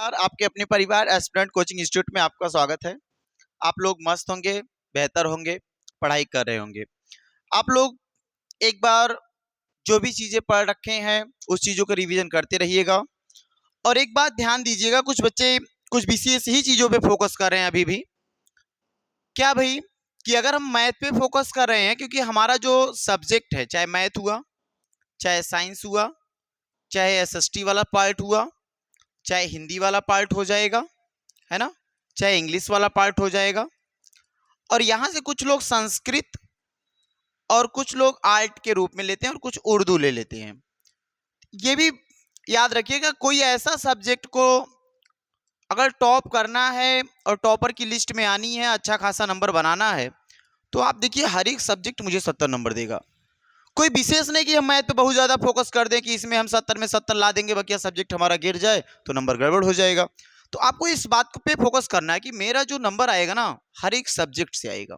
नमस्कार, आपके अपने परिवार एस्पिरेंट कोचिंग इंस्टीट्यूट में आपका स्वागत है। आप लोग मस्त होंगे, बेहतर होंगे, पढ़ाई कर रहे होंगे। आप लोग एक बार जो भी चीज़ें पढ़ रखे हैं, उस चीज़ों को रिवीजन करते रहिएगा। और एक बात ध्यान दीजिएगा, कुछ बच्चे कुछ विशेष ही चीज़ों पे फोकस कर रहे हैं अभी भी। क्या भाई कि अगर हम मैथ पे फोकस कर रहे हैं, क्योंकि हमारा जो सब्जेक्ट है, चाहे मैथ हुआ, चाहे साइंस हुआ, चाहे एसएसटी वाला पार्ट हुआ, चाहे हिंदी वाला पार्ट हो जाएगा, है ना, चाहे इंग्लिश वाला पार्ट हो जाएगा, और यहाँ से कुछ लोग संस्कृत और कुछ लोग आर्ट के रूप में लेते हैं और कुछ उर्दू ले लेते हैं। ये भी याद रखिएगा, कोई ऐसा सब्जेक्ट को अगर टॉप करना है और टॉपर की लिस्ट में आनी है, अच्छा खासा नंबर बनाना है, तो आप देखिए हर एक सब्जेक्ट मुझे 70 नंबर देगा। कोई विशेष नहीं कि हम मैथ पे बहुत ज़्यादा फोकस कर दें कि इसमें हम 70 में 70 ला देंगे, बाकी सब्जेक्ट हमारा गिर जाए तो नंबर गड़बड़ हो जाएगा। तो आपको इस बात पे फोकस करना है कि मेरा जो नंबर आएगा ना, हर एक सब्जेक्ट से आएगा।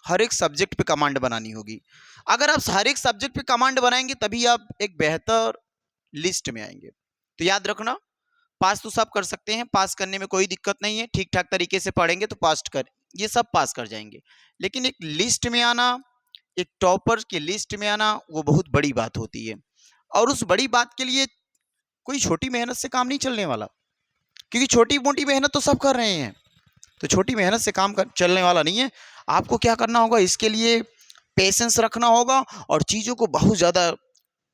हर एक सब्जेक्ट पे कमांड बनानी होगी। अगर आप हर एक सब्जेक्ट पे कमांड बनाएंगे तभी आप एक बेहतर लिस्ट में आएंगे। तो याद रखना, पास तो सब कर सकते हैं, पास करने में कोई दिक्कत नहीं है। ठीक ठाक तरीके से पढ़ेंगे तो पास कर, ये सब पास कर जाएंगे। लेकिन एक लिस्ट में आना, एक टॉपर की लिस्ट में आना, वो बहुत बड़ी बात होती है। और उस बड़ी बात के लिए कोई छोटी मेहनत से काम नहीं चलने वाला, क्योंकि छोटी मोटी मेहनत तो सब कर रहे हैं। तो छोटी मेहनत से काम चलने वाला नहीं है। आपको क्या करना होगा, इसके लिए पेशेंस रखना होगा और चीज़ों को बहुत ज़्यादा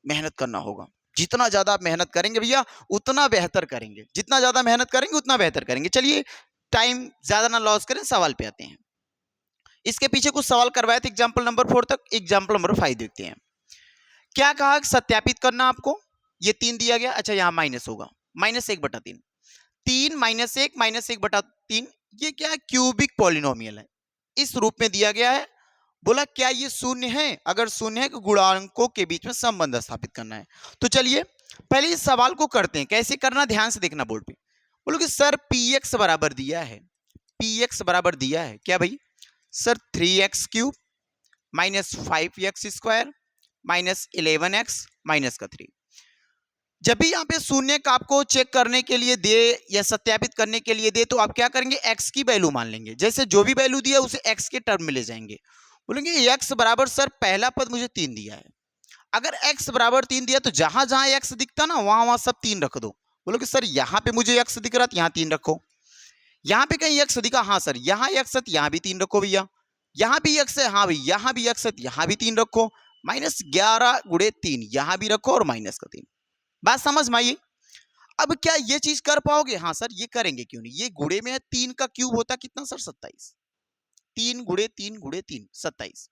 मेहनत करना होगा। जितना ज़्यादा आप मेहनत करेंगे भैया, उतना बेहतर करेंगे। जितना ज़्यादा मेहनत करेंगे उतना बेहतर करेंगे। चलिए, टाइम ज़्यादा ना लॉस करें, सवाल पे आते हैं। इसके पीछे कुछ सवाल करवाए थे एग्जाम्पल नंबर 4 तक। एग्जाम्पल नंबर 5 देखते हैं। क्या कहा, सत्यापित करना आपको। ये 3 दिया गया, अच्छा यहाँ माइनस होगा, -1/3। 3 -1 ये क्या है, क्यूबिक पॉलिनोमियल है, इस रूप में दिया गया है। बोला क्या ये शून्य है, अगर शून्य है तो गुणांकों के बीच में संबंध स्थापित करना है। तो चलिए पहले इस सवाल को करते हैं। कैसे करना, ध्यान से देखना बोर्ड पे। बोलो कि सर px बराबर दिया है, px बराबर दिया है क्या भाई, सर 3x³ -5x² -11x -3। जब भी यहाँ पे शून्य का आपको चेक करने के लिए दे या सत्यापित करने के लिए दे, तो आप क्या करेंगे, x की वैल्यू मान लेंगे। जैसे जो भी वैल्यू दिया उसे x के टर्म में ले जाएंगे। बोलेंगे x बराबर, सर पहला पद मुझे 3 दिया है, अगर x बराबर 3 दिया तो जहां जहां x दिखता ना, वहां वहां सब 3 रख दो। बोलोगे सर यहाँ पे मुझे x दिख रहा, यहाँ 3 रखो। यहाँ पे कहीं x दिखा, हाँ सर यहाँ x है, यहाँ भी 3 रखो भैया। यहाँ भी x है, हाँ भाई यहाँ भी x है, यहाँ भी 3 रखो। -11 गुणे 3 यहाँ भी रखो और -3। बात समझ में आई। अब क्या ये चीज कर पाओगे, हाँ सर ये करेंगे, क्यों नहीं। ये गुणे में है, 3 का क्यूब होता कितना सर, 27। 3 गुणे 3 गुणे 3 27।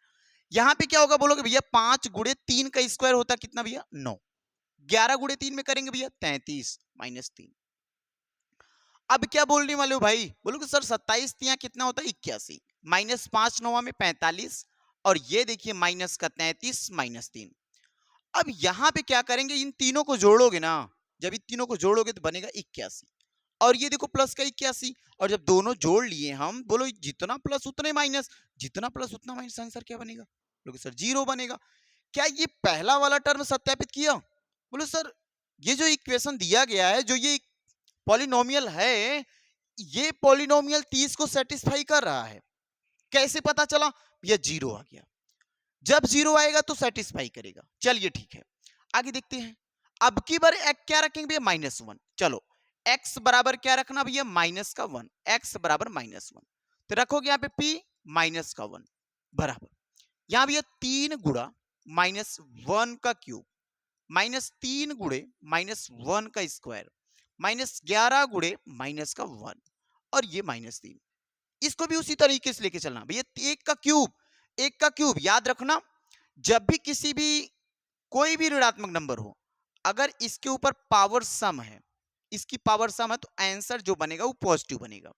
यहाँ पे क्या होगा, बोलोगे भैया 5 गुणे 3 का स्क्वायर होता कितना भैया, 9। 11 गुणे 3 में करेंगे भैया 33 -3। अब क्या बोलने वाले हो भाई, बोलोगे सर 27 तिया कितना होता है, 81। -5 9 में 45, और ये देखिए माइनस का 33 -3। अब यहाँ पे क्या करेंगे, इन तीनों को जोड़ोगे ना, जब इन तीनों को जोड़ोगे तो बनेगा 81, और ये देखो प्लस का 81। और जब दोनों जोड़ लिए हम, बोलो जितना प्लस उतने माइनस, जितना प्लस उतना माइनस, आंसर क्या बनेगा, बोलोगे सर 0 बनेगा। क्या ये पहला वाला टर्म सत्यापित किया, बोलो सर ये जो इक्वेशन दिया गया है, जो ये पॉलिनोमियल है, ये पॉलिनोमियल 30 को सेटिस्फाई कर रहा है। कैसे पता चला, ये 0 आ गया। जब 0 आएगा तो सेटिस्फाई करेगा। चलिए ठीक है, आगे देखते हैं। अब की बार क्या रखेंगे भैया, -1। चलो x बराबर क्या रखना भैया, -1। x बराबर -1, तो रखोगे यहाँ पे p -1 बराबर, यहाँ भैया 3 गुणा -1 का क्यूब, -3 गुणे -1 का स्क्वायर, -11 गुणे -1, और ये -3। इसको भी उसी तरीके से लेके चलना भैया, एक का क्यूब, एक का क्यूब। याद रखना, जब भी किसी भी कोई भी ऋणात्मक नंबर हो, अगर इसके ऊपर पावर सम है, इसकी पावर सम है, तो आंसर जो बनेगा वो पॉजिटिव बनेगा।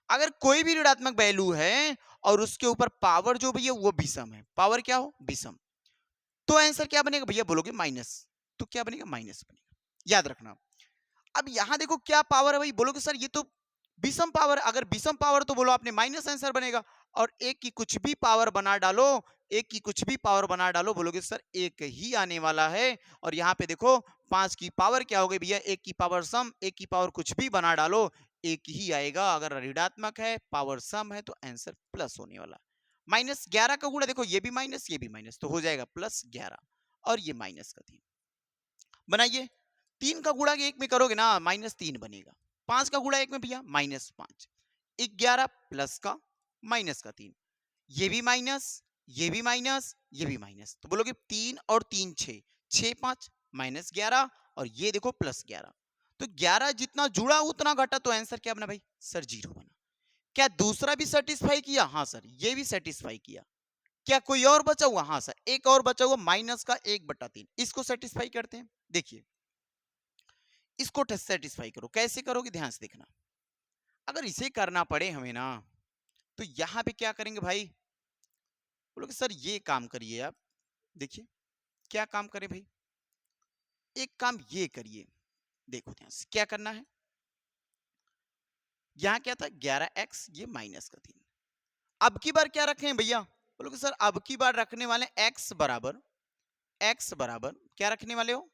अगर कोई भी ऋणात्मक वैल्यू है और उसके ऊपर पावर जो भैया वो विषम है, पावर क्या हो, विषम, तो आंसर क्या बनेगा भैया, बोलोगे माइनस, तो क्या बनेगा, माइनस बनेगा। याद रखना। अब यहां देखो क्या पावर है भाई, बोलोगे सर ये तो विषम पावर, अगर विषम पावर तो बोलो आपने माइनस आंसर बनेगा। और एक की कुछ भी पावर बना डालो, एक की कुछ भी पावर बना डालो, बोलोगे सर एक ही आने वाला है। और यहाँ पे देखो 5 की पावर क्या हो गई भैया, एक की पावर सम, एक की पावर कुछ भी बना डालो एक ही आएगा। अगर ऋणात्मक है, पावर सम है, तो आंसर प्लस होने वाला। -11 का गुणा देखो, ये भी माइनस ये भी माइनस, तो हो जाएगा +11 और ये -3 बनाइए। 3 का गुणा एक में करोगे ना -3 बनेगा। 5 का गुणा एक में भैया -5, 11 प्लस का -3, ये भी माइनस ये भी माइनस ये भी माइनस, तो बोलोगे 3 और 3 6, 6 5 -11 और ये देखो +11, तो 11 जितना जुड़ा उतना घटा, तो आंसर क्या बना भाई सर 0 बना। क्या दूसरा भी सेटिस्फाई किया, हाँ सर ये भी सेटिस्फाई किया। क्या कोई और बचा हुआ, हाँ सर एक और बचा हुआ, माइनस का 1/3, इसको सेटिस्फाई करते हैं। देखिए इसको सेटिस्फाई करो, कैसे करोगे ध्यान से देखना। अगर इसे करना पड़े हमें ना, तो यहां पे क्या करेंगे भाई, बोलोगे सर ये काम करिए आप। देखिए क्या काम करें भाई, एक काम ये करिए, देखो ध्यान से क्या करना है। यहां क्या था 11x, ये -3। अब की बार क्या रखें भैया, बोलोगे सर अब की बार रखने वाले x बराबर क्या रखने वाले हो,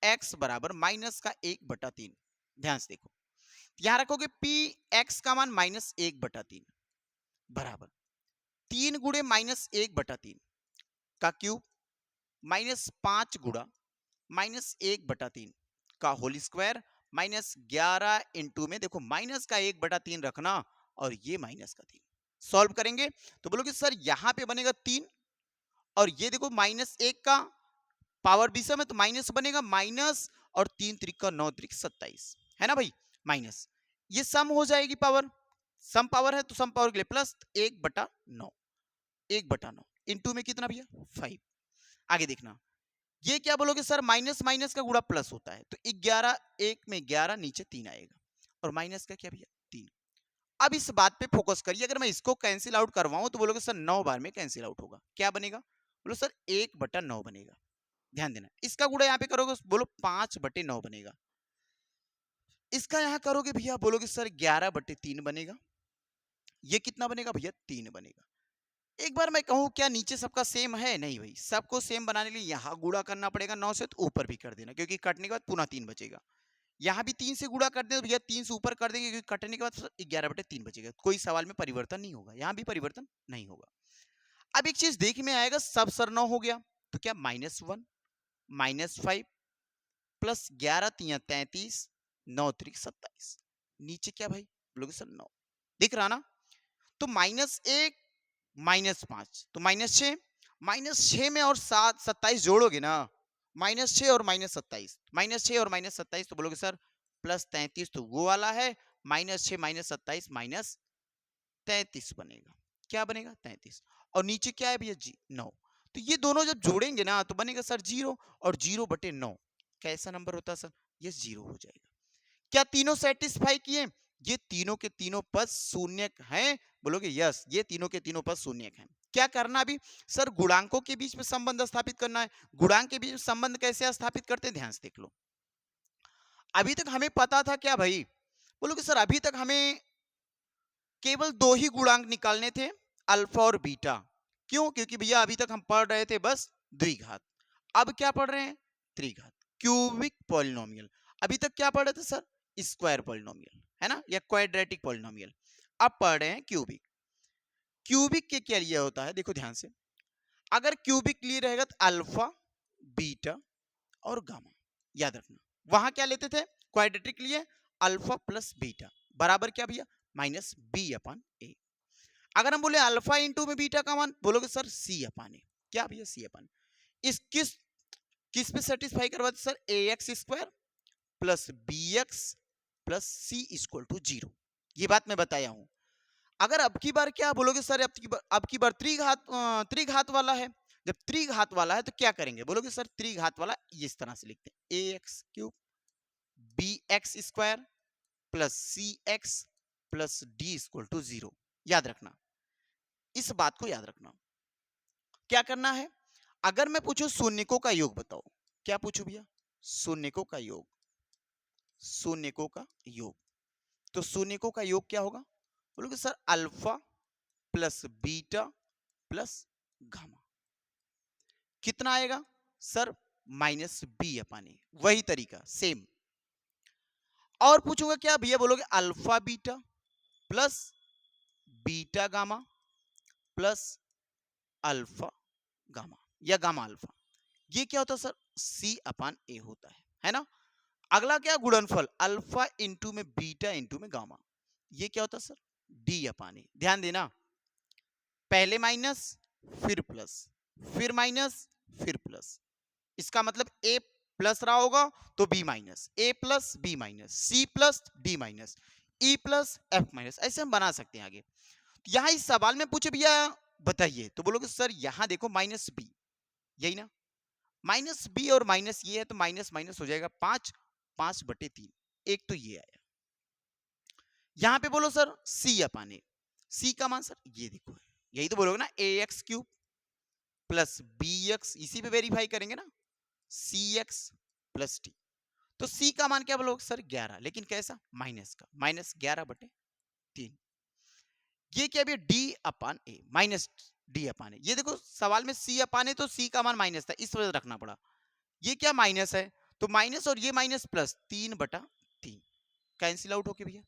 x बराबर -1/3। ध्यान से देखो, यहां रखोगे p, x का मान -1/3 बराबर 3 गुणे -1/3 का क्यूब, -5 गुणा -1/3 का होल स्क्वायर, -11 इंटू में देखो माइनस का 1/3 रखना और ये -3। सॉल्व करेंगे तो बोलोगे सर यहां पे बनेगा 3 और ये देखो -1 का पावर विषम है तो माइनस बनेगा माइनस, और 3 त्रिक का 9 त्रिक 27 है ना भाई, माइनस, ये सम हो जाएगी पावर, सम पावर है तो सम पावर के लिए प्लस 1/9, 1/9 इंटू में कितना भैया 5। आगे देखना, ये क्या बोलोगे सर माइनस माइनस का गुणा प्लस होता है, तो 11 एक में 11 नीचे 3 आएगा, और माइनस का क्या भैया 3। अब इस बात पे फोकस करिए, अगर मैं इसको कैंसिल आउट करवाऊं तो बोलोगे सर 9 बार में कैंसिल आउट होगा, क्या बनेगा, बोलो सर 1/9 बनेगा। ध्यान देना, इसका गुणा यहाँ पे करोगे बोलो 5/9 बनेगा, इसका यहाँ करोगे भैया बोलोगे सर 11/3 बनेगा, ये कितना बनेगा भैया 3 बनेगा। एक बार मैं कहूं क्या नीचे सबका सेम है, नहीं भाई, सबको सेम बनाने के लिए यहाँ गुणा करना पड़ेगा 9 से, तो ऊपर भी कर देना क्योंकि कटने के बाद पुनः 3 बचेगा। यहाँ भी 3 से गुणा कर दे तो भैया 3 से ऊपर कर देंगे क्योंकि कटने के बाद 11/3 बचेगा, कोई सवाल में परिवर्तन नहीं होगा, यहाँ भी परिवर्तन नहीं होगा। अब एक चीज देख में आएगा, सब सर 9 हो गया तो क्या -1 -5 प्लस 11 तिया 33 9 त्रिक 27, नीचे क्या भाई बोलोगे सर 9, दिख रहा ना। तो -1 -5 तो -6, -6 में और 27 जोड़ोगे ना, -6 और -27, -6 और -27 तो बोलोगे सर +33, तो वो वाला है, -6 -27 -33 बनेगा, क्या बनेगा 33, और नीचे क्या है भैया जी 9, तो ये दोनों जब जोड़ेंगे ना तो बनेगा सर 0, और 0/9 कैसा नंबर होता है सर, ये 0 हो जाएगा। क्या तीनों सेटिस्फाई किए, ये तीनों के तीनों पद शून्य हैं, बोलोगे यस ये तीनों के तीनों पद शून्य हैं। क्या करना अभी सर, गुणांकों के बीच में संबंध स्थापित करना है। गुणांक के बीच में संबंध कैसे स्थापित करते हैं, ध्यान से देख लो। अभी तक हमें पता था क्या भाई, बोलोगे सर अभी तक हमें केवल 2 ही गुणांक निकालने थे, अल्फा और बीटा। क्यों, क्योंकि भैया अभी तक हम पढ़ रहे थे बस द्विघात, अब क्या पढ़ रहे हैं त्रिघात, क्यूबिक पॉलिनोमियल। अभी तक क्या पढ़ रहे थे सर, स्क्वायर पॉलिनोमियल है ना, या क्वाड्रेटिक पॉलिनोमियल। अब पढ़ रहे हैं क्यूबिक। क्यूबिक के क्या लिए होता है, देखो ध्यान से, अगर क्यूबिक लिए रहेगा तो अल्फा बीटा और गामा, याद रखना। वहां क्या लेते थे क्वाड्रेटिक लिए, अल्फा प्लस बीटा बराबर क्या भैया -b/a। अगर हम बोले अल्फा इंटू में बीटा का मान, बोलोगे सर c/a, क्या भैया c/, इस किस पे सेटिस्फाई करवाते sir, ax² plus bx plus c = 0, ये बात मैं बताया हूं। अगर अब की बार क्या बोलोगे सर, अब की बार त्रिघात वाला है, जब त्रिघात वाला है तो क्या करेंगे, बोलोगे सर त्रिघात वाला इस तरह से लिखते हैं, ax³ bx² plus cx plus d = 0। याद रखना, इस बात को याद रखना। क्या करना है, अगर मैं पूछूं शून्यकों का योग बताओ, क्या पूछूं भैया, शून्यकों का योग, शून्यकों का योग, तो शून्यकों का योग क्या होगा, बोलोगे sir alpha plus beta plus gamma. कितना आएगा सर? माइनस बी अपन ए। वही तरीका सेम। और पूछूंगा क्या भैया? बोलोगे alpha beta plus beta gamma plus alpha gamma या गामा अल्फा। ये क्या होता है सर? सी अपान ए होता है ना। अगला क्या? गुणनफल अल्फा इंटू में बीटा इंटू में गामा। ये क्या होता है सर? डी अपान ए। ध्यान देना, पहले माइनस फिर प्लस, फिर माइनस फिर प्लस। इसका मतलब ए प्लस रहा होगा तो b minus, a plus b minus, c plus d minus, e plus f minus. ऐसे हम बना सकते हैं आगे। यहां इस सवाल में पूछे भैया बताइए, तो बोलोगे सर यहां देखो माइनस बी, यही ना, माइनस बी और माइनस ये है तो माइनस माइनस हो जाएगा 5, 5/3। एक तो ये आया। यहां पे बोलो सर सी अपान ए। सी का मान सर ये देखो है, यही तो बोलोगे ना, a x cube plus b x, इसी पे वेरीफाई करेंगे ना, सी एक्स प्लस टी। तो सी का मान क्या बोलोगे सर? 11, लेकिन कैसा? माइनस का, माइनस 11/3। ये क्या भी? डी अपान ए, माइनस डी अपान ए। ये देखो सवाल में सी अपान ए तो सी का मान माइनस था, इस वजह से रखना पड़ा। ये क्या? माइनस है, तो माइनस और ये माइनस प्लस, 3/3 कैंसिल आउट होके भैया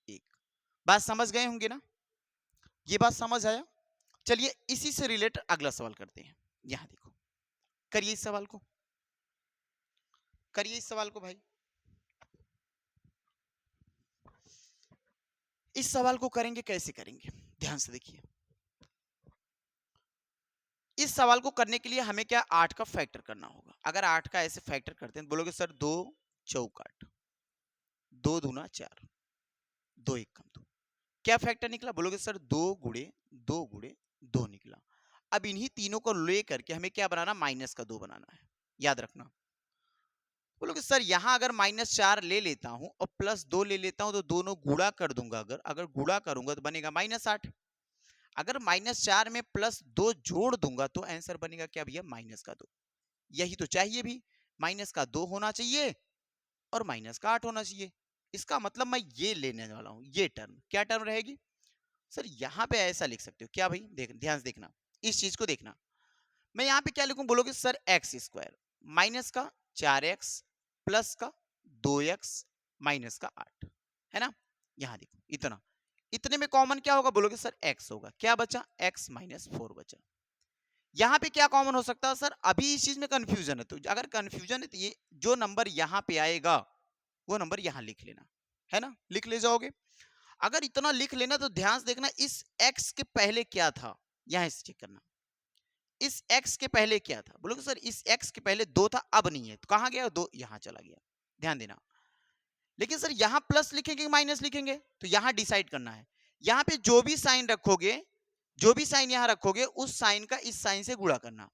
1। बात समझ गए होंगे ना? ये बात समझ आया? चलिए इसी से रिलेटेड अगला सवाल करते हैं। यहां देखो, करिए इस सवाल को, करिए इस सवाल को भाई। इस सवाल को करेंगे, कैसे करेंगे? ध्यान से देखिए। इस सवाल को करने के लिए हमें क्या? 8 का फैक्टर करना होगा। अगर 8 का ऐसे फैक्टर करते हैं तो बोलोगे सर 2 चौक 8, 2 दूना 4, 2 1 कम 2। क्या फैक्टर निकला? बोलोगे सर 2 गुणे 2 गुणे 2 निकला। अब इन्हीं तीनों को लेकर के हमें क्या बनाना? माइनस का 2 बनाना है, याद रखना। बोलोगे सर यहां अगर -4 ले लेता हूं और +2 ले लेता हूं तो दोनों गुणा कर दूंगा, अगर गुणा करूंगा तो बनेगा -8। अगर -4 में +2 जोड़ दूंगा तो आंसर बनेगा क्या भैया? -2। यही तो चाहिए भी, -2 होना चाहिए और -8 होना चाहिए। इसका मतलब मैं ये लेने वाला हूं, ये टर्म। क्या टर्म रहेगी सर? यहां पे ऐसा लिख सकते हो क्या भाई? देख, ध्यान से देखना, इस चीज को देखना। मैं यहां पे क्या लिखूं? बोलोगे सर एक्स स्क्वायर माइनस का 4x प्लस का 2x माइनस का 8, है ना। यहां देखो इतना, इतने में कॉमन क्या होगा? बोलोगे सर x होगा। क्या बचा? x - 4 बचा। यहां पे क्या कॉमन हो सकता है सर? अभी इस चीज में कंफ्यूजन है, तो अगर कंफ्यूजन है तो ये जो नंबर यहां पे आएगा वो नंबर यहां लिख लेना, है ना, लिख ले जाओगे। अगर इतना लिख लेना तो ध्यान से देखना, इस x के पहले क्या था, यहां से चेक करना। इस x के पहले क्या था? बोलोगे सर इस x के पहले 2 था, अब नहीं है, तो कहां गया? 2 यहां चला गया। ध्यान देना। लेकिन सर यहां प्लस लिखेंगे कि माइनस लिखेंगे, तो यहां डिसाइड करना है। यहां पे जो भी साइन रखोगे, जो भी साइन यहां रखोगे उस साइन का इस साइन से गुणा करना।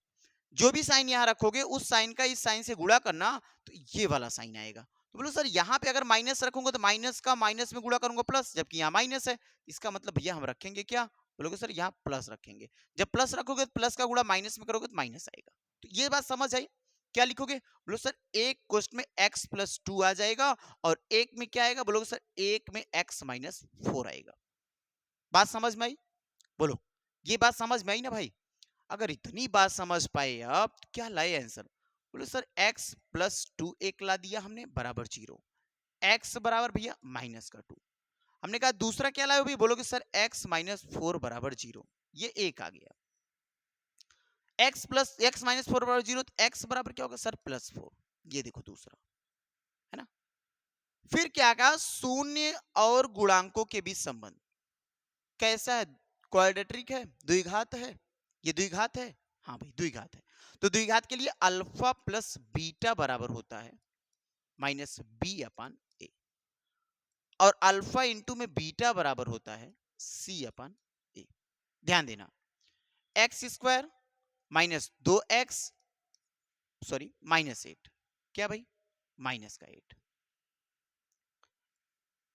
जो भी साइन यहां रखोगे उस साइन का इस साइन से गुणा करना, तो ये वाला साइन आएगा। तो बोलो सर यहां पे अगर माइनस रखूंगा तो माइनस का माइनस में गुणा करूंगा प्लस, जबकि यहां माइनस है। इसका मतलब भैया हम रखेंगे क्या? बोलोगे सर यहां प्लस रखेंगे। जब प्लस रखोगे तो प्लस का गुणा माइनस में करोगे तो माइनस आएगा। तो ये बात समझ आई? क्या लिखोगे? बोलो सर एक क्वेश्चन में x + 2 आ जाएगा और एक में क्या आएगा? बोलोगे सर एक में x - 4 आएगा। बात समझ में आई? बोलो, ये बात समझ में आई ना भाई? अगर इतनी बात समझ पाए आप तो क्या लाए आंसर? बोले सर x + 2 एक ला दिया हमने बराबर 0, x बराबर भैया -2। हमने कहा दूसरा क्या लाए भाई? बोलोगे सर x - 4 बराबर 0, ये एक आ गया। x - 4 बराबर 0, तो x बराबर क्या होगा सर? +4। ये देखो दूसरा, है ना। फिर क्या कहा? शून्य और गुणांकों के बीच संबंध कैसा है? क्वाड्रेटिक है, द्विघात है। ये द्विघात है, हाँ भाई द्विघात है। तो द्विघात के लिए अल्फा प्लस बीटा बराबर होता है -b/a, और अल्फा इंटू में बीटा बराबर होता है c/a। ध्यान देना, एक्स स्क्वायर -2x, सॉरी -8, क्या भाई? माइनस का 8,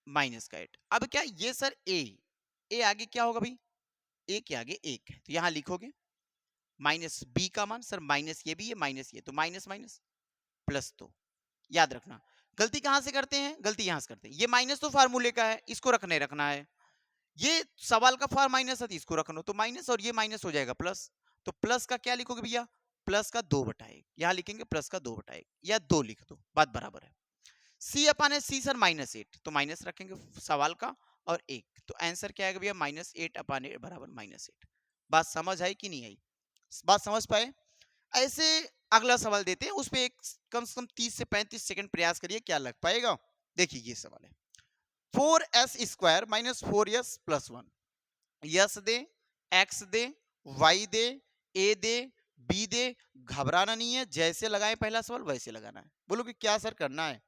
-8। अब क्या ये सर ए आगे क्या होगा भाई? ए के आगे 1 है, तो यहां लिखोगे माइनस बी का मान, सर माइनस ये भी है माइनस ये, तो माइनस माइनस प्लस। तो याद रखना, गलती कहां से करते हैं? गलती यहां से करते हैं। ये माइनस तो फार्मूले का है, इसको रखना है। ये सवाल का फॉर माइनस है, इसको रखना, तो माइनस और ये माइनस हो जाएगा प्लस। तो प्लस का क्या लिखोगे भैया, प्लस का 2/1, यहां लिखेंगे प्लस का 2/1 या 2 लिख दो, बात बराबर है। सी अपन है सी सर -8, तो माइनस रखेंगे सवाल का और 1, तो आंसर क्या आएगा भैया -8/8 बराबर -8। बात समझ आई कि नहीं आई, बात समझ पाए? ऐसे अगला सवाल देते हैं, उस पे एक कम से कम 30 से 35 सेकंड प्रयास करिए, क्या लग पाएगा। देखिए ये सवाल है, 4s² -4s + 1, यस दे, एक्स दे, वाई दे, ए दे, बी दे, घबराना नहीं है, जैसे लगाए पहला सवाल वैसे लगाना है। बोलो कि क्या सर करना है,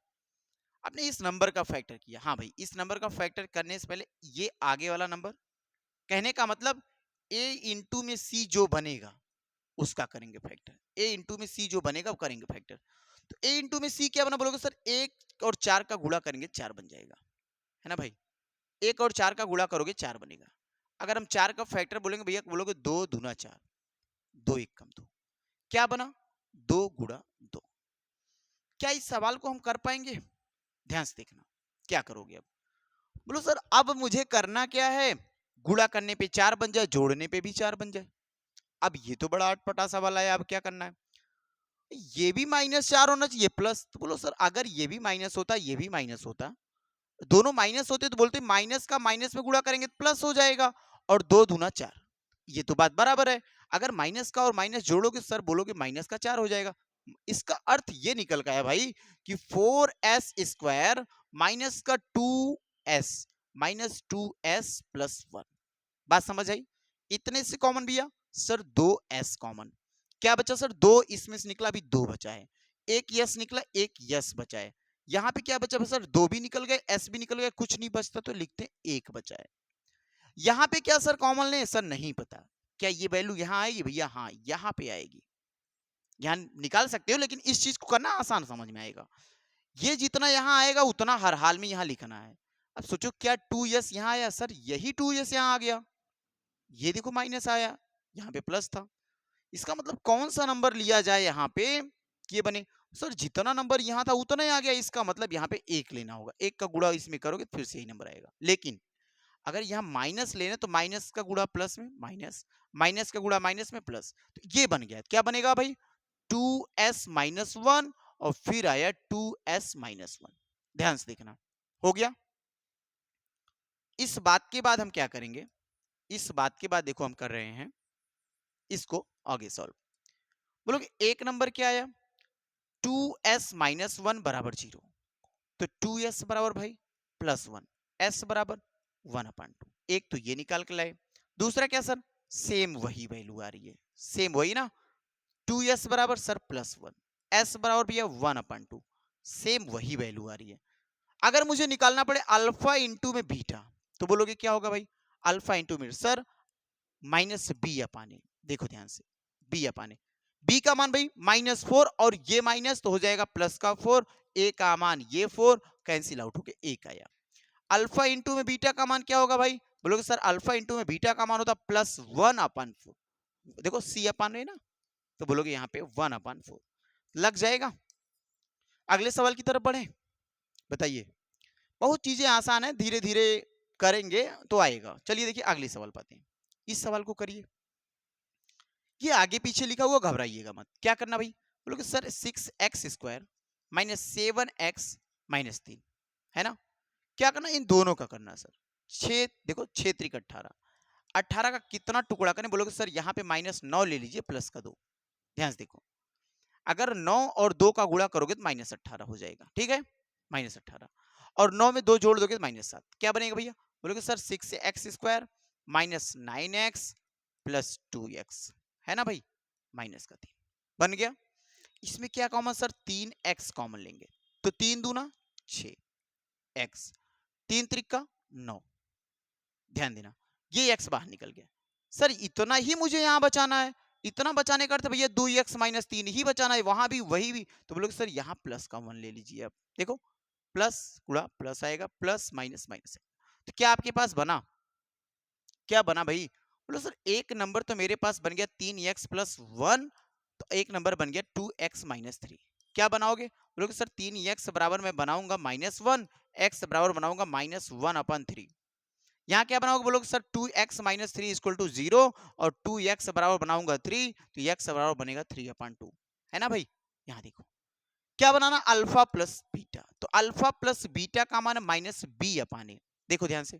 आपने इस नंबर का फैक्टर किया, हाँ भाई इस नंबर का फैक्टर करने से पहले ये आगे वाला नंबर, कहने का मतलब a इंटू में c जो बनेगा उसका करेंगे फैक्टर, a इंटू में c जो बनेगा वो करेंगे फैक्टर। तो a इंटू में c क्या बना, बोलोगे सर 1 और 4 का गुणा करेंगे 4 बन जाएगा, है ना भाई, 1 और 4 का गुणा करोगे 4 बनेगा। अगर हम 4 का फैक्टर बोलेंगे भैया, बोलोगे 2 दूना 4, 2 1 कम 2, क्या बना 2 गुणा 2। क्या इस सवाल को हम कर पाएंगे, ध्यान से देखना क्या करोगे अब। बोलो सर अब मुझे करना क्या है, गुणा करने पे 4 बन जाए, जोड़ने पे भी 4 बन जाए। अब ये तो बड़ा अटपटा सवाल है, अब क्या करना है, ये भी -4 होना चाहिए प्लस, तो बोलो सर अगर ये भी माइनस होता ये भी माइनस होता, दोनों माइनस होते तो बोलते माइनस का माइनस में गुणा करेंगे प्लस हो जाएगा, और 2 दूना 4, ये तो बात बराबर है। अगर माइनस का और माइनस जोड़ोगे सर बोलोगे माइनस का 4 हो जाएगा, इसका अर्थ ये निकल गया भाई कि 4s² माइनस का 2s -2s + 1। बात समझ आई, इतने से कॉमन भैया सर 2s कॉमन, क्या बचा सर 2 इसमें से निकला, अभी 2 बचा है, एक यस निकला, एक यस बचा है, यहाँ पे क्या बचा सर 2 भी निकल गए, एस भी निकल गए, कुछ नहीं बचता तो लिखते हैं 1 बचा है। यहाँ पे क्या सर कॉमन ले, सर नहीं पता, क्या ये वैल्यू यहाँ आएगी भैया, हाँ यहाँ पे आएगी, यहाँ निकाल सकते हो लेकिन इस चीज को करना आसान समझ में आएगा, ये जितना यहाँ आएगा उतना हर हाल में यहाँ लिखना है। अब सोचो क्या 2s यहाँ आया, सर यही 2s यहाँ आ गया, ये देखो माइनस आया, यहाँ पे प्लस था, इसका मतलब कौन सा नंबर लिया जाए यहाँ पे कि ये बने, सर जितना नंबर यहाँ था उतना ही आ गया, इसका मतलब यहाँ पे 1 लेना होगा, 1 का गुणा इसमें करोगे फिर से यही नंबर आएगा। लेकिन अगर यहाँ माइनस लेना तो माइनस का गुणा प्लस में माइनस, माइनस का गुणा माइनस में प्लस, तो ये बन गया, क्या बनेगा भाई 2s - 1 और फिर आया 2s - 1, ध्यान से देखना हो गया। इस बात के बाद हम क्या करेंगे, इस बात के बाद देखो हम कर रहे हैं इसको आगे सॉल्व, बोलोगे एक नंबर क्या आया 2s - 1 बराबर 0, तो 2s बराबर भाई +1, s बराबर 1/2, एक तो ये निकाल के लाए, दूसरा क्या सर सेम वही वैल्यू आ रही है, सेम वही ना, 2s बराबर सर +1, s बराबर भैया 1/2, सेम वही वैल्यू आ रही है। अगर मुझे निकालना पड़े अल्फा इंटू में बीटा, तो बोलोगे क्या होगा भाई, अल्फा इंटू में सर -b/a, देखो ध्यान से b/a, b का मान भाई -4 और ये माइनस तो हो जाएगा प्लस का 4, a का मान ये 4 कैंसिल आउट होके 1 आया। अल्फा इंटू में बीटा का मान क्या होगा भाई, बोलोगे सर अल्फा इंटू में बीटा का मान होता +1/4, देखो c/, है ना, तो बोलोगे यहाँ पे 1/4 लग जाएगा। अगले सवाल की तरफ बढ़े, बताइए, बहुत चीजें आसान है, धीरे धीरे करेंगे तो आएगा। चलिए देखिए अगले सवाल पाते हैं, इस सवाल को करिए, ये आगे पीछे लिखा हुआ घबराइएगा मत, क्या करना भाई, बोलोगे सर 6x² -7x - 3, है ना, क्या करना इन दोनों का करना सर, 6 देखो 6 त्रिक 18, 18 का कितना टुकड़ा करें, बोलोगे सर यहाँ पे -9 ले लीजिए प्लस का 2, ध्यान से देखो अगर 9 और 2 का गुणा करोगे तो -18 हो जाएगा, ठीक है -18, और 9 में 2 जोड़ दोगे तो -7, क्या बनेगा भैया, बोलोगे सर 6x² -9x + 2x, है ना भाई -3 बन गया। इसमें क्या कॉमन सर 3x कॉमन लेंगे, तो 3 दूना 6x, 3 त्रिका 9, ध्यान देना ये x बाहर निकल गया, सर इतना ही मुझे यहाँ बचाना है, इतना बचाने का अर्थ भैया 2x - 3 ही बचाना है, वहां भी वही भी, तो बोलोगे सर यहाँ प्लस का 1 ले लीजिए, अब देखो प्लस गुणा प्लस आएगा, प्लस माइनस माइनस है, तो क्या आपके पास बना, क्या बना भाई, बोलो सर एक नंबर तो मेरे पास बन गया 3x + 1, तो एक नंबर बन गया 2x - 3, क्या बनाओगे, बोलोगे सर 3x बराबर मैं बनाऊंगा -1, x बराबर बनाऊंगा -1/3, यहाँ क्या बनाओगे बोलोगे sir 2x minus 3 equal to 0 और 2x बराबर बनाऊंगा 3 तो x बराबर बनेगा 3/2 है ना भाई। यहाँ देखो क्या बनाना अल्फा प्लस बीटा, तो अल्फा प्लस बीटा का मान माइनस बी अपान ए। देखो ध्यान से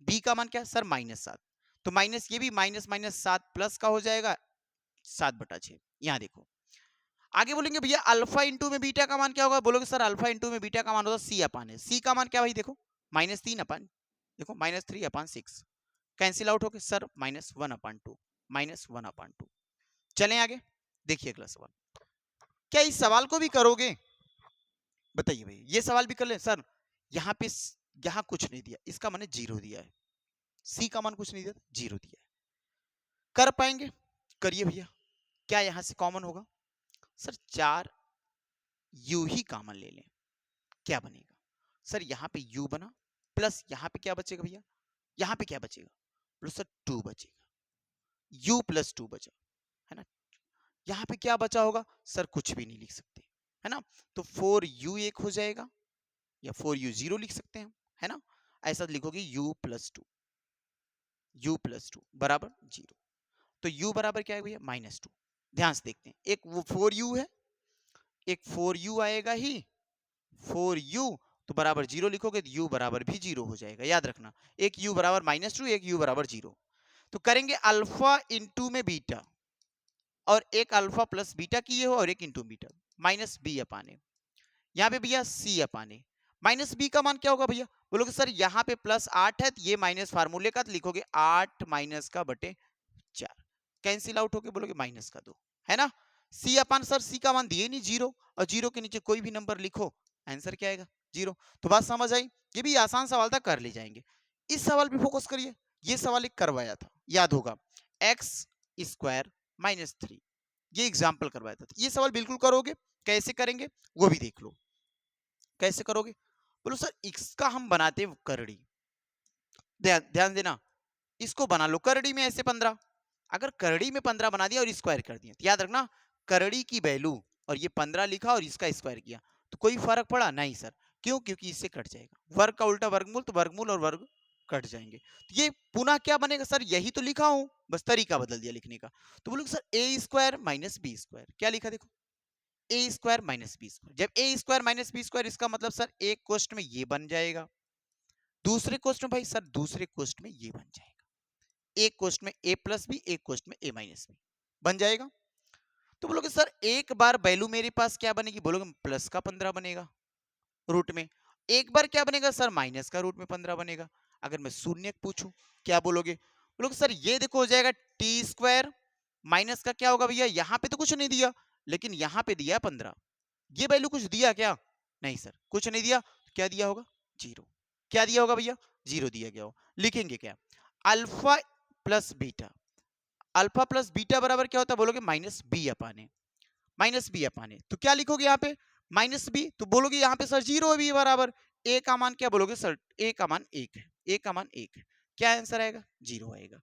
बी का मान क्या है सर -7, तो माइनस ये भी माइनस माइनस 7 प्लस का हो जाएगा 7/6। यहाँ देखो आगे बोलेंगे भैया अल्फा इंटू में बीटा का मान क्या होगा, बोलोगे सर अल्फा इंटू में बीटा का मान होगा सी अपान है। सी का मान क्या भाई देखो -3 अपान, देखो -3/6 कैंसिल आउट होके सर -1/2 -1/2। चलें आगे देखिए अगला सवाल, क्या इस सवाल को भी करोगे बताइए भाई, ये सवाल भी कर ले सर। यहाँ पे यहाँ कुछ नहीं दिया, इसका मान 0 दिया है, सी का मान कुछ नहीं दिया 0 दिया है, कर पाएंगे करिए भैया। क्या यहां से कॉमन होगा सर 4 यू ही कॉमन ले लें, क्या बनेगा सर यहाँ पे u बना प्लस यहाँ पे क्या बचेगा भैया, यहाँ पे क्या बचेगा प्लस सर 2 बचेगा, u प्लस 2 बचा है ना। यहाँ पे क्या बचा होगा सर कुछ भी नहीं लिख सकते है ना, तो 4u एक हो जाएगा या 4u 0 लिख सकते हैं है ना। ऐसा लिखोगे u प्लस 2 बराबर 0, तो u बराबर क्या है भैया -2। ध्यान से देखते हैं एक वो 4u है, एक 4u आएगा ही 4u तो बराबर 0 लिखोगे तो u बराबर भी 0 हो जाएगा, याद रखना एक u बराबर -2 एक u बराबर 0। तो करेंगे अल्फा इंटू में बीटा और एक अल्फा प्लस बीटा किए हो और एक इंटू बीटा माइनस बी अपाने, यहाँ पे भैया सी अपाने माइनस बी का मान क्या होगा भैया, बोलोगे सर यहाँ पे +8 है तो ये माइनस फार्मूले का, तो लिखोगे 8 माइनस का बटे 4 कैंसिल आउट होके बोलोगे -2 है ना। सी अपान सर सी का मान दिए नहीं 0 और 0 के नीचे कोई भी नंबर लिखो आंसर क्या आएगा 0। तो बात समझ आई, ये भी आसान सवाल था कर ले जाएंगे। इस सवाल पे फोकस करिए, ये सवाल एक करवाया था याद होगा x² -3, ये एग्जाम्पल करवाया था, ये सवाल बिल्कुल करोगे, कैसे करेंगे वो भी देख लो। कैसे करोगे बोलो सर इसका हम बनाते हैं करड़ी, ध्यान देना इसको बना लो करड़ी में ऐसे 15, अगर करड़ी में 15 बना दिया और स्क्वायर कर दिया तो याद रखना करड़ी की वैल्यू और ये 15 लिखा और इसका स्क्वायर किया तो कोई फर्क पड़ा नहीं सर, क्यों क्योंकि इससे कट जाएगा वर्ग का उल्टा वर्गमूल, तो वर्गमूल और वर्ग कट जाएंगे, तो ये पुनः क्या बनेगा सर यही तो लिखा हूं बस तरीका बदल दिया लिखने का। तो बोलोगे सर a² - b², क्या लिखा देखो a² - b², जब a² - b² इसका मतलब सर एक क्वेश्चन में ये बन जाएगा, दूसरे क्वेश्चन में भाई सर दूसरे क्वेश्चन में ये बन जाएगा, एक क्वेश्चन में a प्लस बी एक क्वेश्चन में a माइनस बी बन जाएगा। तो बोलोगे सर एक बार वैल्यू मेरे पास क्या बनेगी, बोलोगे प्लस का 15 बनेगा रूट में, एक बार क्या बनेगा सर माइनस का रूट में 15 बनेगा। अगर मैं शून्य पूछूं क्या बोलोगे, बोलोगे सर ये देखो हो जाएगा t² माइनस का क्या होगा भैया, यहाँ पे तो कुछ नहीं दिया लेकिन यहाँ पे दिया 15, ये वैल्यू कुछ दिया क्या, नहीं सर कुछ नहीं दिया, क्या दिया होगा 0, क्या दिया होगा भैया 0 दिया गया हो। लिखेंगे क्या alpha plus beta, alpha plus beta बराबर क्या होता है बोलोगे -b अपाने, तो क्या लिखोगे यहाँ पे -b, तो बोलोगे यहाँ पे सर 0 b बराबर a का मान क्या बोलोगे सर a का मान 1 है, a का मान 1 है, क्या आंसर आएगा 0 आएगा।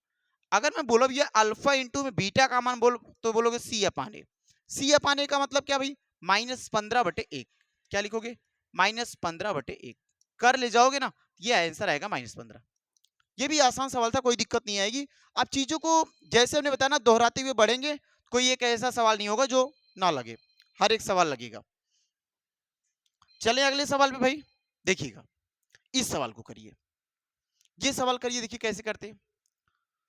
अगर मैं बोलो भैया अल्फा इंटू में बीटा का मान बोलो तो बोलोगे सी अपाने, सी अपाने का मतलब क्या भाई -15/1, क्या लिखोगे -15/1 कर ले जाओगे ना, ये आंसर आएगा -15। ये भी आसान सवाल था कोई दिक्कत नहीं आएगी, आप चीजों को जैसे हमने बताया ना दोहराते हुए बढ़ेंगे, कोई एक ऐसा सवाल नहीं होगा जो ना लगे, हर एक सवाल लगेगा। चले अगले सवाल पे भाई देखिएगा, इस सवाल को करिए, ये सवाल करिए देखिए कैसे करते हैं।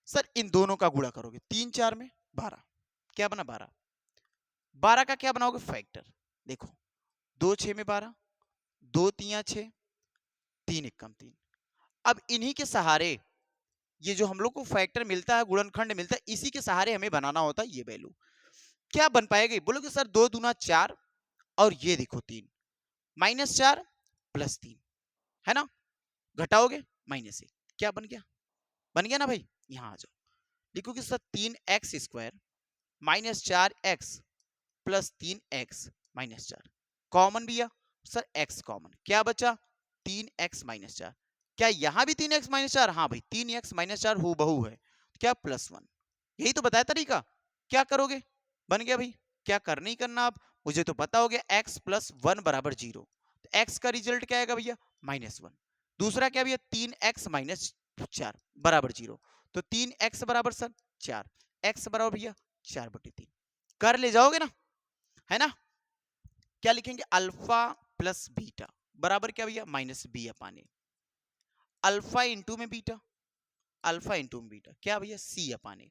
सर इन दोनों का गुणा करोगे 3 4 में 12, क्या बना 12, 12 का क्या बनाओगे फैक्टर, देखो 2 6 में 12, 2 3 6, 3 1 3, अब इन्हीं के सहारे ये जो हम लोग को फैक्टर मिलता है गुणनखंड मिलता है इसी के सहारे हमें बनाना होता है ये वैल्यू, क्या बन पाएगी बोलोगे सर 2 दूना 4 और ये देखो 3 -4 +3 है ना, घटाओगे -1, क्या बन गया, बन गया ना भाई। यहां आ जाओ लिखोगे sir 3x² -4x plus 3x -4 common भैया, सर x कॉमन, क्या बचा 3x -4, क्या यहां भी 3x -4, हाँ भाई 3x -4 हूबहू है, क्या +1, यही तो बताया तरीका, क्या करोगे बन गया भाई, क्या करना ही करना आप, मुझे तो पता हो गया x + 1 = 0, तो x का रिजल्ट क्या आएगा भैया -1, दूसरा क्या भैया 3x 4 बराबर 0। तो 3x बराबर सर 4, x बराबर भैया 4/3 कर ले जाओगे ना, है ना। क्या लिखेंगे, अल्फा प्लस बीटा बराबर क्या भैया, माइनस बी अपान ए। अल्फा इंटू में बीटा, अल्फा इंटू में बीटा क्या भैया, सी अपान ए।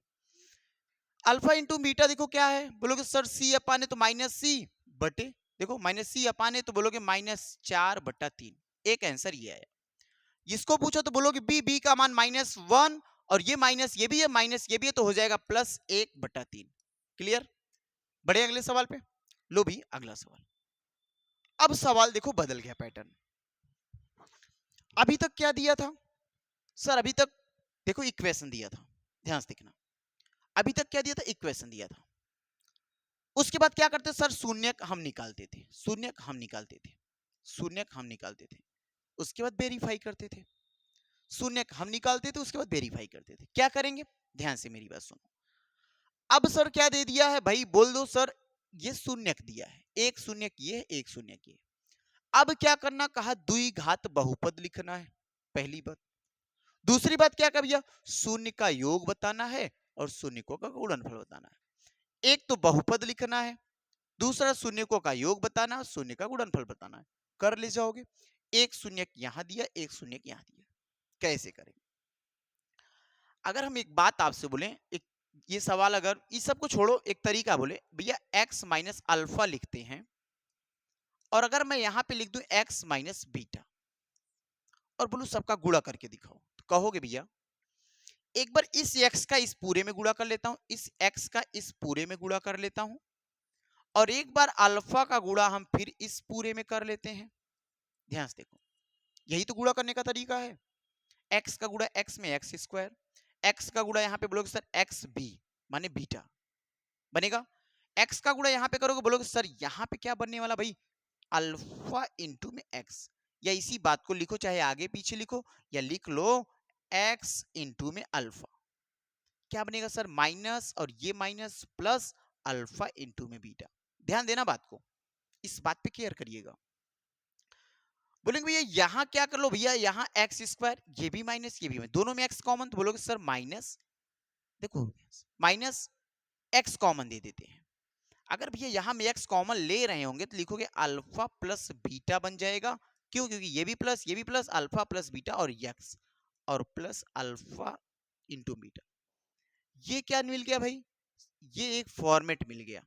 अल्फा इंटू बीटा देखो क्या है, बोलोगे सर सी अपाने तो माइनस सी बटे, देखो माइनस सी अपाने तो बोलोगे -4/3। एक आंसर ये आया। इसको पूछो तो बोलोगे बी, बी का मान -1 और ये माइनस ये भी है, माइनस ये भी है, तो हो जाएगा +1/3। क्लियर। बढ़े अगले सवाल पे। लो भी अगला सवाल। अब सवाल देखो बदल गया पैटर्न। अभी तक क्या दिया था सर, अभी तक देखो इक्वेशन दिया था, ध्यान से देखना। अभी तक क्या दिया था, इक्वेशन दिया था। उसके बाद क्या करते सर, शून्यक हम निकालते थे, शून्यक हम निकालते थे, शून्यक हम निकालते थे। उसके बाद वेरीफाई करते थे, शून्यक हम निकालते थे, उसके बाद वेरीफाई करते थे। क्या करेंगे, ध्यान से मेरी बात सुनो। अब सर क्या दे दिया है भाई, बोल दो सर ये शून्यक दिया है, एक शून्यक ये, एक शून्यक ये। अब क्या करना कहा, द्विघात बहुपद लिखना है, पहली बात। दूसरी बात क्या कर भैया, शून्य का योग बताना है और शून्यकों का गुणनफल बताना है। एक तो बहुपद लिखना है, दूसरा शून्यकों का योग बताना, शून्य का गुणनफल बताना है। कर ले जाओगे, एक शून्यक यहां दिया, एक शून्यक यहां दिया। कैसे करेंगे, अगर हम एक बात आपसे बोले, एक ये सवाल, अगर इस सब को छोड़ो, एक तरीका बोले भैया x माइनस अल्फा लिखते हैं, और अगर मैं यहां पे लिख दूं x माइनस बीटा और बोलूं सबका गुणा करके दिखाओ, तो कहोगे भैया एक बार इस x का इस पूरे में गुणा कर लेता हूं, इस x का इस पूरे में गुणा कर लेता हूं, और एक बार अल्फा का गुणा हम फिर इस पूरे में कर लेते हैं। ध्यान से देखो, यही तो गुणा करने का तरीका है। x का गुणा x में एक्स स्क्वायर, x का गुणा यहां पे बोलोगे सर एक्स बी माने बीटा बनेगा। x का गुणा यहां पे करोगे, बोलोगे सर यहां पे क्या बनने वाला भाई, अल्फा इंटू में x। या इसी बात को लिखो, चाहे आगे पीछे लिखो या लिख लो, x इंटू में अल्फा क्या बनेगा सर, माइनस और ये माइनस प्लस अल्फा इंटू में बीटा। ध्यान देना बात को, इस बात पे केयर करिएगा। बोलेंगे भैया यहां क्या कर लो भैया, यहां एक्स स्क्वायर, ये भी माइनस ये भी माइनस, दोनों में एक्स कॉमन, तो बोलोगे सर माइनस, देखो माइनस एक्स कॉमन दे देते हैं। अगर भैया यहां में एक्स कॉमन ले रहे होंगे तो लिखोगे अल्फा प्लस बीटा बन जाएगा। क्यों, क्योंकि ये भी प्लस ये भी प्लस, अल्फा प्लस बीटा और एक्स और प्लस अल्फा इंटू बीटा। ये क्या मिल गया भाई, ये एक फॉर्मेट मिल गया।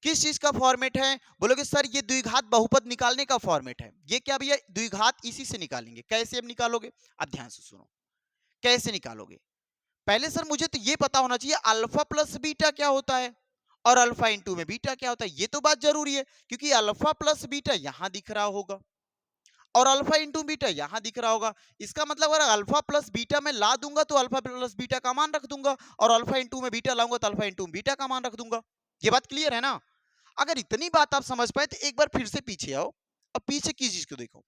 किस चीज का फॉर्मेट है, बोलोगे सर ये द्विघात बहुपद निकालने का फॉर्मेट है। ये क्या भैया, द्विघात इसी से निकालेंगे। कैसे हम निकालोगे, अब ध्यान से सुनो, कैसे निकालोगे। पहले सर मुझे तो ये पता होना चाहिए अल्फा प्लस बीटा क्या होता है और अल्फा इंटू में बीटा क्या होता है, ये तो बात जरूरी है, क्योंकि अल्फा प्लस बीटा यहां दिख रहा होगा और अल्फा इंटू बीटा यहां दिख रहा होगा। इसका मतलब अगर अल्फा प्लस बीटा में ला दूंगा तो अल्फा प्लस बीटा का मान रख दूंगा, और अल्फा इंटू में बीटा लाऊंगा तो अल्फा इंटू बीटा का मान रख दूंगा। ये बात क्लियर है ना। अगर इतनी बात आप समझ पाए तो एक बार फिर से पीछे आओ, अब पीछे की चीज को देखो।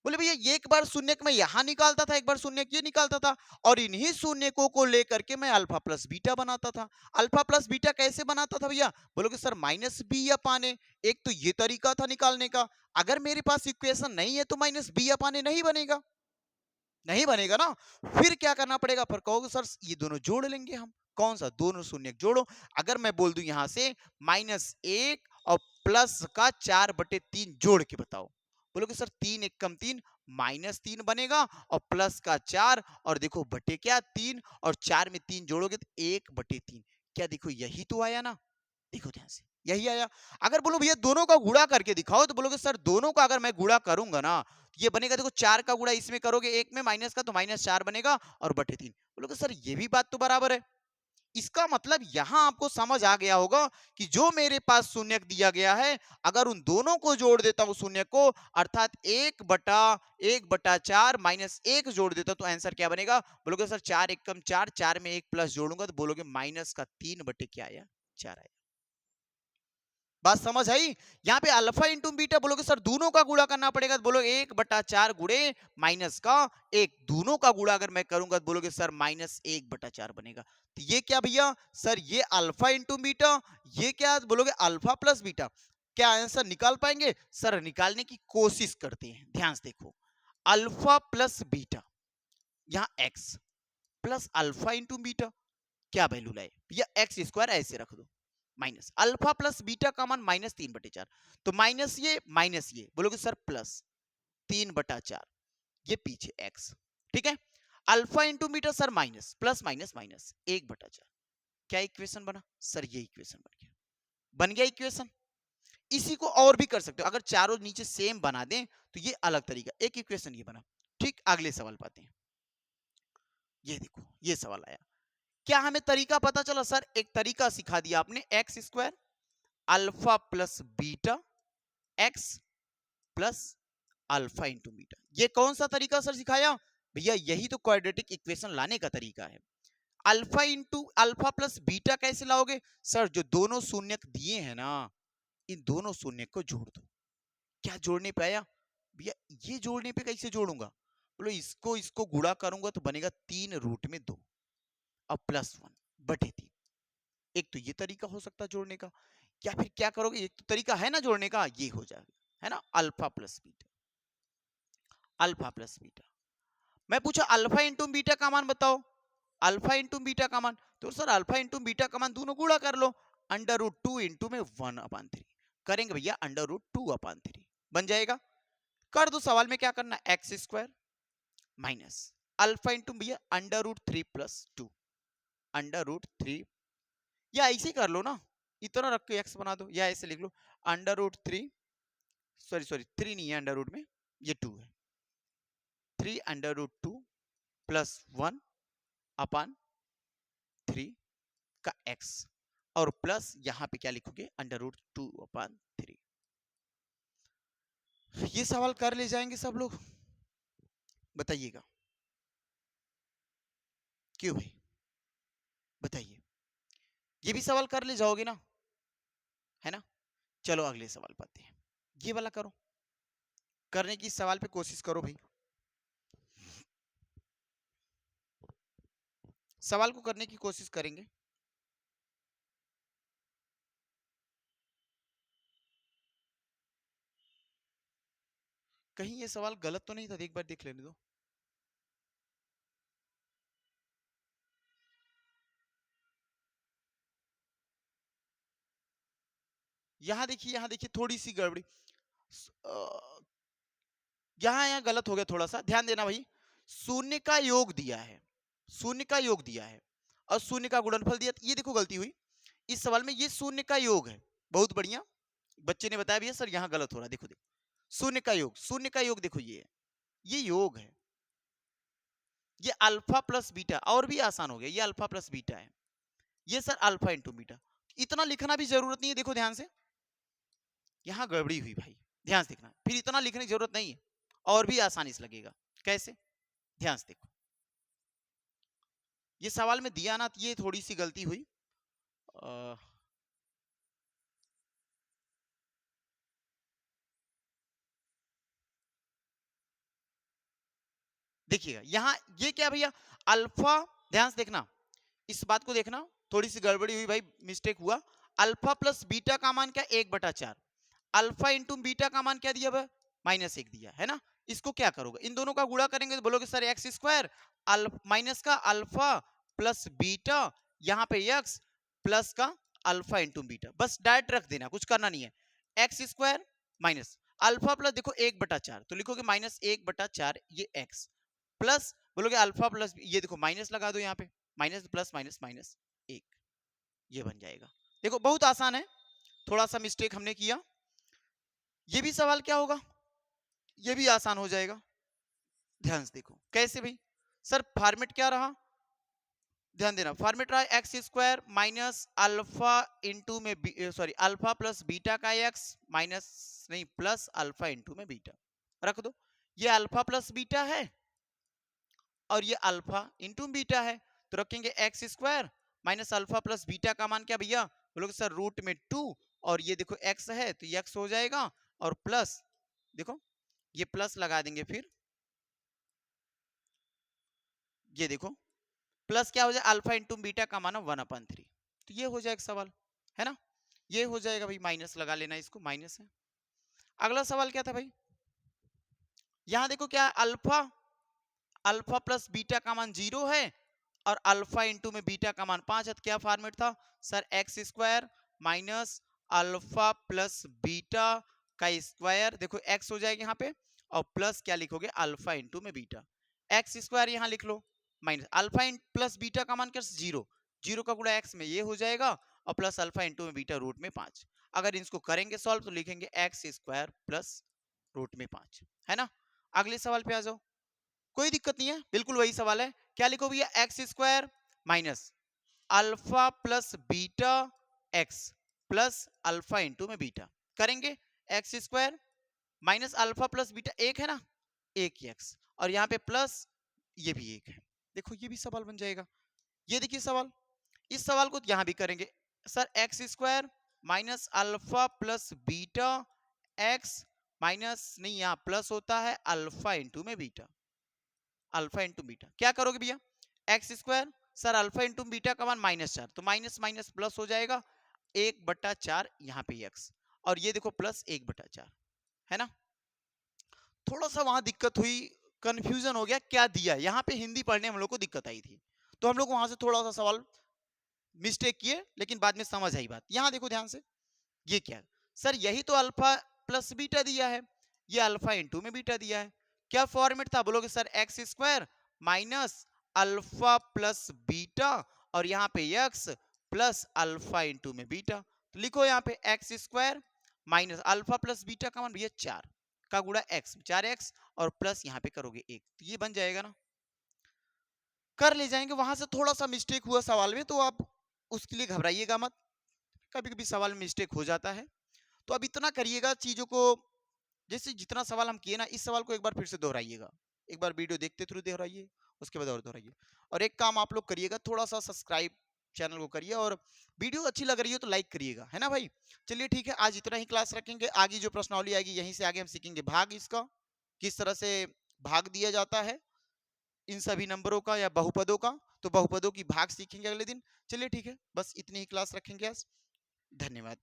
बोले भैया ये एक बार शून्यक मैं यहां निकालता था, एक बार शून्यक ये निकालता था, और इन्हीं शून्यकों को लेकर के मैं अल्फा प्लस बीटा बनाता था। अल्फा प्लस बीटा कैसे बनाता था भैया, बोलोगे सर माइनस बी अपाने। एक तो ये तरीका था निकालने का। अगर मेरे पास इक्वेशन नहीं है तो माइनस बी अपाने नहीं बनेगा, नहीं बनेगा ना। फिर क्या करना पड़ेगा, फिर कहोगे सर ये दोनों जोड़ लेंगे हम। कौन सा, दोनों शून्य जोड़ो। अगर मैं बोल दूं यहां से -1 और प्लस का 4/3 जोड़ के बताओ, बोलोगे सर 3 एक कम 3 -3 बनेगा, और प्लस का 4 और देखो बटे क्या 3, और 4 में 3 जोड़ोगे तो 1/3। क्या देखो यही तो आया ना, देखो ध्यान से यही आया। अगर बोलो भैया दोनों का गुणा करके दिखाओ, तो बोलोगे सर दोनों का अगर मैं गुणा करूंगा ना, ये बनेगा, देखो 4 का गुणा इसमें करोगे एक में माइनस का, तो -4 बनेगा और बटे 3। बोलोगे सर ये भी बात तो बराबर है। इसका मतलब यहां आपको समझ आ गया होगा कि जो मेरे पास शून्यक दिया गया है, अगर उन दोनों को जोड़ देता हूं शून्य को, अर्थात 1/4 -1 जोड़ देता हूं, तो आंसर क्या बनेगा, बोलोगे सर 4 एक कम 4, 4 में 1 प्लस जोड़ूंगा तो बोलोगे माइनस का 3 बटे क्या आया, 4 आया। बात समझ आई। यहाँ पे अल्फा इंटू बीटा बोलोगे सर दोनों का गुणा करना पड़ेगा, तो बोलोगे 1/4 गुणे माइनस का 1, दोनों का गुणा अगर मैं करूंगा तो बोलोगे सर -1/4 बनेगा। तो ये क्या भैया, सर ये अल्फा इंटू बीटा, ये क्या बोलोगे अल्फा प्लस बीटा। क्या आंसर निकाल पाएंगे, सर निकालने की कोशिश करते हैं। ध्यान से देखो, अल्फा प्लस बीटा यहाँ x plus alpha into beta क्या वैल्यू लाए या एक्स स्क्वायर ऐसे रख दो माइनस अल्फा प्लस बीटा का मान -3/4 तो माइनस ये बोलोगे सर प्लस 3/4 ये पीछे एक्स ठीक है alpha into beta sir minus plus minus minus 1/4 क्या इक्वेशन बना सर ये इक्वेशन बन गया इक्वेशन इसी को और भी कर सकते हो अगर चारों नीचे सेम बना दें तो ये अलग तरीका एक इक्वेशन ये बना ठीक अगले सवाल पाते हैं ये देखो ये सवाल आया क्या हमें तरीका पता चला सर एक तरीका सिखा दिया आपने x square alpha plus beta x plus alpha into beta ये कौन सा तरीका सर सिखाया भैया यही तो क्वाड्रेटिक इक्वेशन लाने का तरीका है alpha into alpha plus beta कैसे लाओगे सर जो दोनों शून्यक दिए हैं ना इन दोनों शून्यक को जोड़ दो क्या जोड़ने पे आया भैया ये जोड़ने पे कैसे जोड़ूंगा बोलो इसको इसको गुणा करूंगा तो बनेगा 3√2 अब +1/3 एक तो ये तरीका हो सकता है जोड़ने का या फिर क्या करोगे एक तो तरीका है ना जोड़ने का ये हो जाएगा है ना अल्फा प्लस बीटा मैं पूछा अल्फा इंटू बीटा का मान बताओ अल्फा इंटू बीटा का मान तो सर अल्फा इंटू बीटा का मान दोनों गुणा कर लो √2 इंटू में 1/3 करेंगे भैया √2/3 बन जाएगा कर दो सवाल में क्या करना x square minus alpha into भैया √3 + 2 √3 या ऐसे कर लो ना इतना रख के एक्स बना दो या ऐसे लिख लो √3 सॉरी 3 नहीं है अंडर रूट में ये 2 है 3√2 + 1/3 का x और प्लस यहां पे क्या लिखोगे √2/3 ये सवाल कर ले जाएंगे सब लोग बताइएगा क्यों भाई बताइए ये भी सवाल कर ले जाओगे ना है ना चलो अगले सवाल पाते हैं ये वाला करो करने की सवाल पे कोशिश करो भाई सवाल को करने की कोशिश करेंगे कहीं ये सवाल गलत तो नहीं था एक बार देख लेने दो यहां देखिए थोड़ी सी गड़बड़ी यहाँ गलत हो गया थोड़ा सा ध्यान देना भाई शून्य का योग दिया है शून्य का योग दिया है और शून्य का गुणनफल दिया ये देखो गलती हुई इस सवाल में ये शून्य का योग है बहुत बढ़िया बच्चे ने बताया भैया सर यहाँ गलत हो रहा है देखो देखो शून्य का योग देखो ये है ये योग है ये अल्फा प्लस बीटा और भी आसान हो गया ये अल्फा प्लस बीटा है ये सर अल्फा इंटू बीटा इतना लिखना भी जरूरत नहीं है देखो ध्यान से यहाँ गड़बड़ी हुई भाई ध्यान से देखना फिर इतना लिखने की जरूरत नहीं है और भी आसानी से लगेगा कैसे ध्यान से देखो ये सवाल में दिया ना ये थोड़ी सी गलती हुई देखिएगा यहाँ ये क्या भैया अल्फा ध्यान से देखना इस बात को देखना थोड़ी सी गड़बड़ी हुई भाई मिस्टेक हुआ अल्फा प्लस बीटा का मान क्या 1/4 अल्फा इंटू बीटा का मान क्या दिया -1 दिया है ना इसको क्या करोगे इन दोनों का गुणा करेंगे तो बोलोगे सर एक्स स्क्वायर माइनस का अल्फा प्लस बीटा यहाँ पे एक्स प्लस का अल्फा इंटू बीटा बस डायरेक्ट रख देना कुछ करना नहीं है x square minus alpha plus देखो 1/4 तो लिखोगे -1/4 ये एक्स प्लस बोलोगे अल्फा प्लस ये देखो माइनस लगा दो यहाँ पे माइनस प्लस माइनस माइनस 1 ये बन जाएगा देखो बहुत आसान है थोड़ा सा मिस्टेक हमने किया ये भी सवाल क्या होगा ये भी आसान हो जाएगा ध्यान से देखो कैसे भाई सर फॉर्मेट क्या रहा ध्यान देना फॉर्मेट रहा x square minus alpha into में सॉरी अल्फा प्लस बीटा का एक्स माइनस नहीं प्लस अल्फा इंटू में बीटा रख दो ये अल्फा प्लस बीटा है और ये अल्फा इंटू बीटा है तो रखेंगे x square minus alpha plus beta का मान क्या भैया बोलोगे सर √2 और ये देखो एक्स है तो ये एक्स हो जाएगा और प्लस देखो ये प्लस लगा देंगे फिर ये देखो प्लस क्या हो जाए अल्फा इंटू बीटा का मान 1/3 तो ये हो जाएगा सवाल है ना ये हो जाएगा भाई माइनस लगा लेना इसको माइनस है अगला सवाल क्या था भाई यहां देखो क्या अल्फा अल्फा प्लस बीटा का मान 0 है और अल्फा इंटू में बीटा का मान 5 है, तो क्या फॉर्मेट था sir, x square minus alpha plus beta का स्क्वायर, देखो एक्स हो जाएगा यहाँ पे और प्लस क्या लिखोगे अल्फा इंटू में बीटा, एक्स स्क्वायर यहाँ लिख लो माइनस अल्फा प्लस बीटा का मान क्या 0, 0 का गुणा एक्स में ये हो जाएगा और प्लस अल्फा इंटू में बीटा रूट में 5। अगर इसको करेंगे सॉल्व तो लिखेंगे एक्स स्क्वायर प्लस रूट में 5, है ना। अगले सवाल पे आ जाओ, कोई दिक्कत नहीं है, बिल्कुल वही सवाल है। क्या लिखो भैया, x square minus alpha plus beta x plus alpha into में बीटा, करेंगे x square minus alpha plus beta एक है ना, एक ही एक्स और यहाँ पे प्लस ये भी एक है, देखो ये भी सवाल बन जाएगा। ये देखिए सवाल, इस सवाल को यहां भी करेंगे sir, x square minus alpha plus beta x minus नहीं, यहां प्लस होता है अल्फा इंटू में बीटा, अल्फा इंटू बीटा क्या करोगे भैया, x square sir alpha into beta का मान -4, तो माइनस माइनस प्लस हो जाएगा 1/4 यहाँ पे एक्स और ये देखो प्लस 1/4, है ना। थोड़ा सा वहां दिक्कत हुई, कंफ्यूजन हो गया क्या दिया, यहाँ पे हिंदी पढ़ने में हम लोग को दिक्कत आई थी, तो हम लोग वहां से थोड़ा सा सवाल मिस्टेक किए, लेकिन बाद में समझ आई बात। यहां देखो ध्यान से, ये क्या है सर, यही तो अल्फा प्लस बीटा दिया है, ये अल्फा इंटू में बीटा दिया है, क्या फॉर्मेट था बोलोगे sir, x square minus alpha plus beta और यहाँ पे एक्स प्लस अल्फा इंटू में बीटा, तो लिखो यहाँ पे x square minus alpha plus beta का मान भैया 4 का गुणा एक्स, 4x और प्लस यहाँ पे करोगे 1, तो ये बन जाएगा ना, कर ले जाएंगे। वहां से थोड़ा सा मिस्टेक हुआ सवाल में, तो आप उसके लिए घबराइएगा मत, कभी कभी सवाल में मिस्टेक हो जाता है, तो अब इतना करिएगा चीजों को, जैसे जितना सवाल हम किए ना, इस सवाल को एक बार फिर से दोहराइएगा, एक बार वीडियो देखते थ्रू दोहराइए, उसके बाद और दोहराइए। और एक काम आप लोग करिएगा, थोड़ा सा सब्सक्राइब चैनल को करिए और वीडियो अच्छी लग रही है तो लाइक करिएगा, है ना भाई। चलिए ठीक है, आज इतना ही क्लास रखेंगे, आगे जो प्रश्नावली आएगी यहीं से आगे हम सीखेंगे भाग, इसका किस तरह से भाग दिया जाता है इन सभी नंबरों का या बहुपदों का, तो बहुपदों की भाग सीखेंगे अगले दिन। चलिए ठीक है, बस इतनी ही क्लास रखेंगे आज, धन्यवाद।